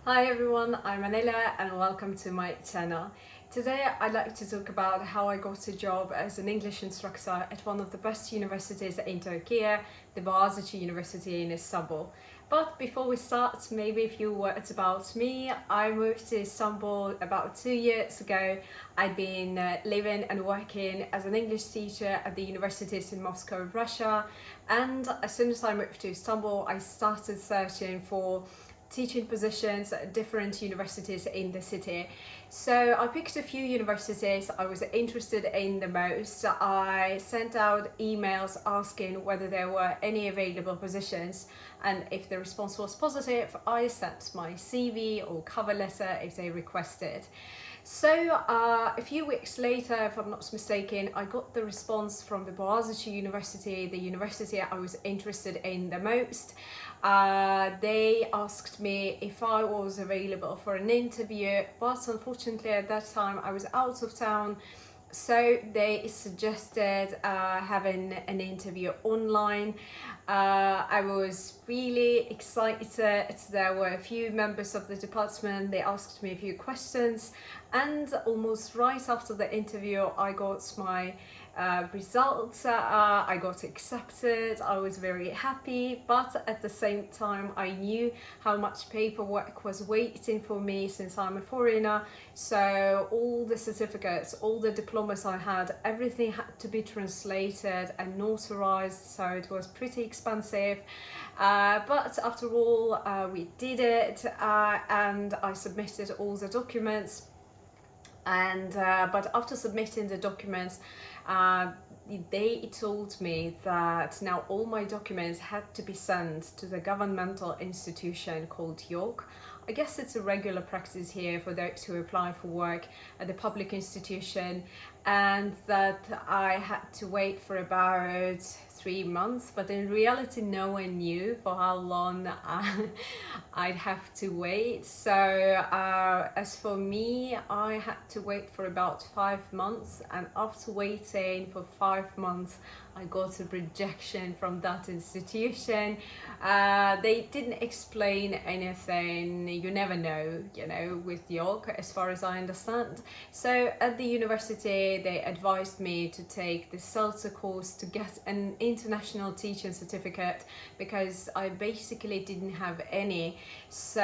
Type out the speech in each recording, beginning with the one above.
Hi everyone, I'm Anela and welcome to my channel. Today I'd like to talk about how I got a job as an English instructor at one of the best universities in Turkiye, the Boğaziçi University in Istanbul. But before we start, maybe a few words about me. I moved to Istanbul about 2 years ago. I'd been living and working as an English teacher at the universities in Moscow, Russia. And as soon as I moved to Istanbul, I started searching for teaching positions at different universities in the city. So I picked a few universities I was interested in the most. I sent out emails asking whether there were any available positions, and if the response was positive, I sent my CV or cover letter if they requested. So a few weeks later, if I'm not mistaken, I got the response from the Boğaziçi University, the university I was interested in the most. They asked me if I was available for an interview, but unfortunately at that time I was out of town. So they suggested having an interview online. I was really excited. There were a few members of the department. They asked me a few questions, and almost right after the interview I got my results. I got accepted. I was very happy, but at the same time I knew how much paperwork was waiting for me since I'm a foreigner. So all the certificates, all the diplomas I had, everything had to be translated and notarized, so it was pretty expensive. But after all, we did it, and I submitted all the documents. And but after submitting the documents, they told me that now all my documents had to be sent to the governmental institution called York. I guess it's a regular practice here for those who apply for work at the public institution, and that I had to wait for about 3 months, but in reality no one knew for how long I'd have to wait. So as for me, I had to wait for about 5 months, and after waiting for 5 months I got a rejection from that institution. They didn't explain anything. You never know, with York, as far as I understand. So at the university they advised me to take the CELTA course to get an international teaching certificate, because I basically didn't have any. So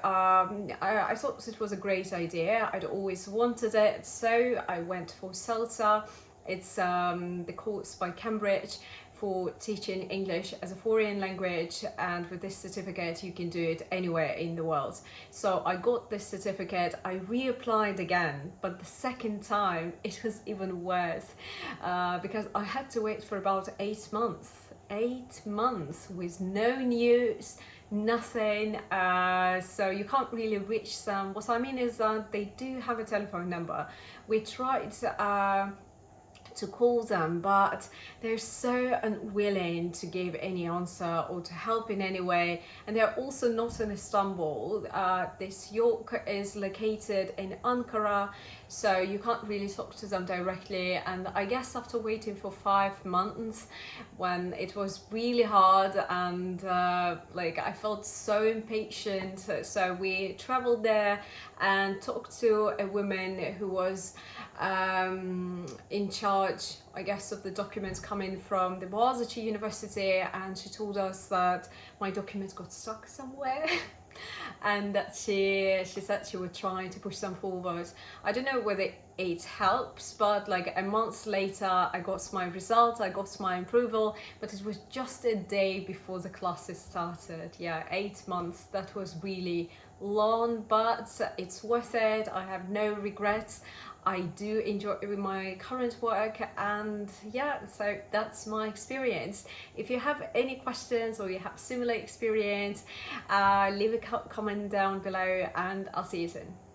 I thought it was a great idea. I'd always wanted it, so I went for CELTA. It's the course by Cambridge for teaching English as a foreign language, and with this certificate you can do it anywhere in the world. So I got this certificate. I reapplied again, but the second time it was even worse, because I had to wait for about 8 months. 8 months with no news, nothing. So you can't really reach them. What I mean is that they do have a telephone number. We tried to call them, but they're so unwilling to give any answer or to help in any way. And they're also not in Istanbul. This York is located in Ankara, so you can't really talk to them directly. And I guess after waiting for 5 months, when it was really hard and I felt so impatient, so we traveled there and talked to a woman who was in charge, I guess, of the documents coming from the Boğaziçi University, and she told us that my documents got stuck somewhere and that she said she would try to push them forward. I don't know whether it helps, but like a month later I got my result, I got my approval, but it was just a day before the classes started. Yeah, 8 months, that was really long, but it's worth it. I have no regrets. I do enjoy my current work, and yeah, so that's my experience. If you have any questions or you have similar experience, leave a comment down below, and I'll see you soon.